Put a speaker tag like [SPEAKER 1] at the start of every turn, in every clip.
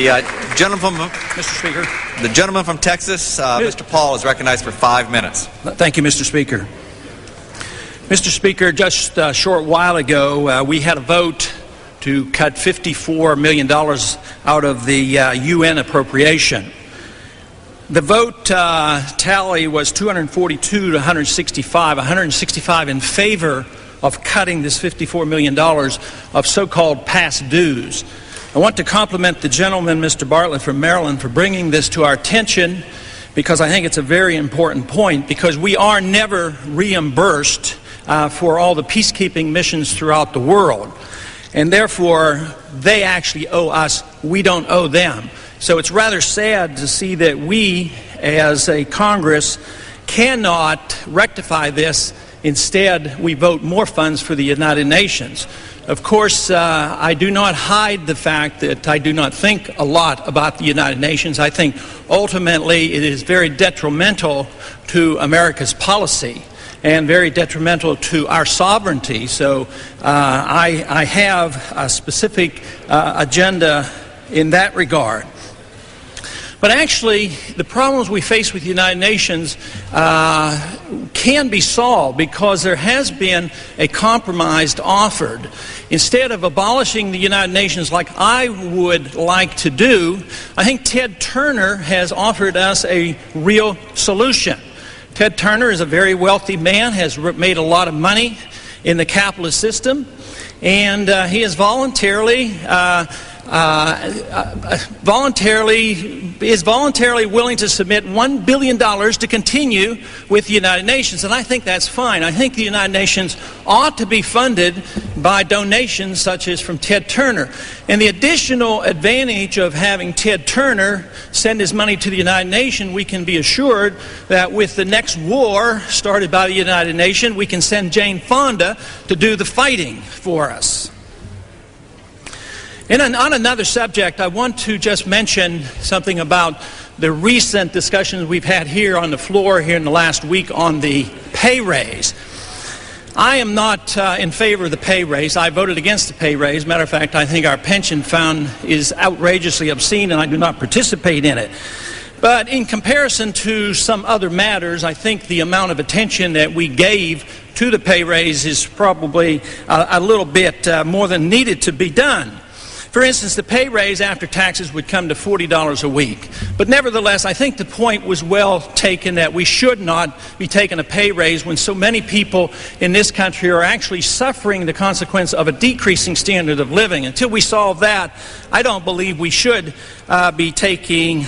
[SPEAKER 1] Mr. Speaker.
[SPEAKER 2] The gentleman from Texas, Mr. Paul, is recognized for 5 minutes.
[SPEAKER 1] Thank you, Mr. Speaker. Mr. Speaker, just a short while ago, we had a vote to cut $54 million out of the UN appropriation. The vote tally was 242 to 165 in favor of cutting this $54 million of so-called past dues. I want to compliment the gentleman, Mr. Bartlett from Maryland, for bringing this to our attention, because I think it's a very important point, because we are never reimbursed for all the peacekeeping missions throughout the world. And therefore, they actually owe us. We don't owe them. So it's rather sad to see that we, as a Congress, cannot rectify this. Instead, we vote more funds for the United Nations. Of course, I do not hide the fact that I do not think a lot about the United Nations. I think ultimately it is very detrimental to America's policy and very detrimental to our sovereignty. So I have a specific agenda in that regard. But actually, the problems we face with the United Nations can be solved, because there has been a compromise offered. Instead of abolishing the United Nations like I would like to do, I think Ted Turner has offered us a real solution. Ted Turner is a very wealthy man, has made a lot of money in the capitalist system, and he has voluntarily willing to submit $1 billion to continue with the United Nations. And I think that's fine. I think the United Nations ought to be funded by donations such as from Ted Turner. And the additional advantage of having Ted Turner send his money to the United Nations, we can be assured that with the next war started by the United Nations, we can send Jane Fonda to do the fighting for us. And on another subject, I want to just mention something about the recent discussions we've had here on the floor here in the last week on the pay raise. I am not in favor of the pay raise. I voted against the pay raise. Matter of fact, I think our pension fund is outrageously obscene, and I do not participate in it. But in comparison to some other matters, I think the amount of attention that we gave to the pay raise is probably a little bit more than needed to be done. For instance, the pay raise after taxes would come to $40 a week. But nevertheless, I think the point was well taken that we should not be taking a pay raise when so many people in this country are actually suffering the consequence of a decreasing standard of living. Until we solve that, I don't believe we should be taking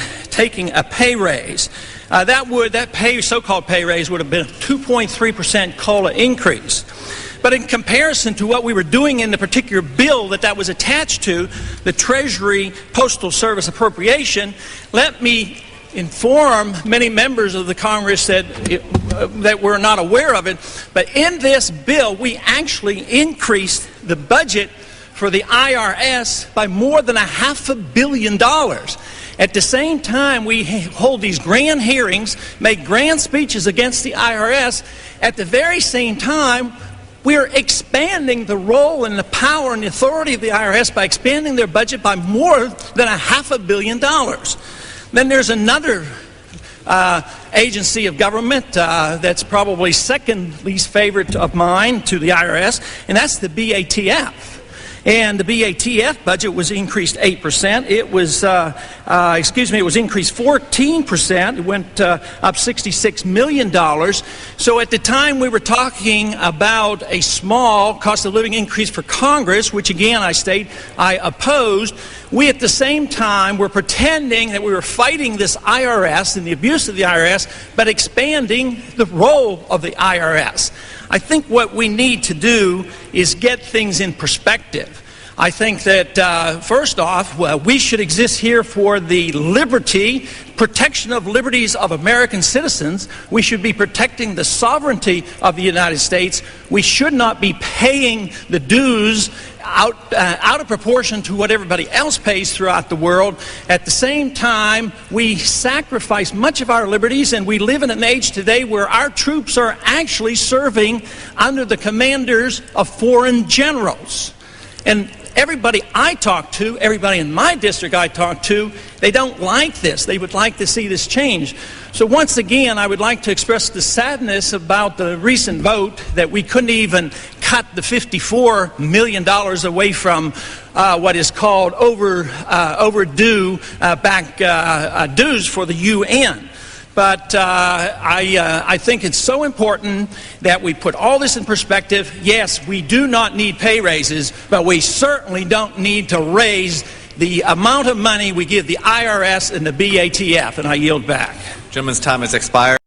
[SPEAKER 1] a pay raise. That so-called pay raise would have been a 2.3% COLA increase. But in comparison to what we were doing in the particular bill that was attached to, the Treasury Postal Service appropriation, let me inform many members of the Congress that were not aware of it, but in this bill we actually increased the budget for the IRS by more than $500 million. At the same time, we hold these grand hearings, make grand speeches against the IRS. At the very same time, we're expanding the role and the power and the authority of the IRS by expanding their budget by more than $500 million. Then there's another agency of government that's probably second least favorite of mine to the IRS, and that's the BATF. And the BATF budget was increased 8%. It was, it was increased 14%. It went up $66 million. So at the time we were talking about a small cost of living increase for Congress, which again I state I opposed, we at the same time were pretending that we were fighting this IRS and the abuse of the IRS, but expanding the role of the IRS. I think what we need to do is get things in perspective. I think that, first off, we should exist here for the protection of liberties of American citizens. We should be protecting the sovereignty of the United States. We should not be paying the dues out of proportion to what everybody else pays throughout the world. At the same time, we sacrifice much of our liberties, and we live in an age today where our troops are actually serving under the commanders of foreign generals. And everybody I talk to, everybody in my district I talk to, they don't like this. They would like to see this change. So once again, I would like to express the sadness about the recent vote that we couldn't even cut the $54 million away from what is called overdue dues for the UN. But I think it's so important that we put all this in perspective. Yes, we do not need pay raises, but we certainly don't need to raise the amount of money we give the IRS and the BATF. And I yield back.
[SPEAKER 2] Gentleman's time has expired.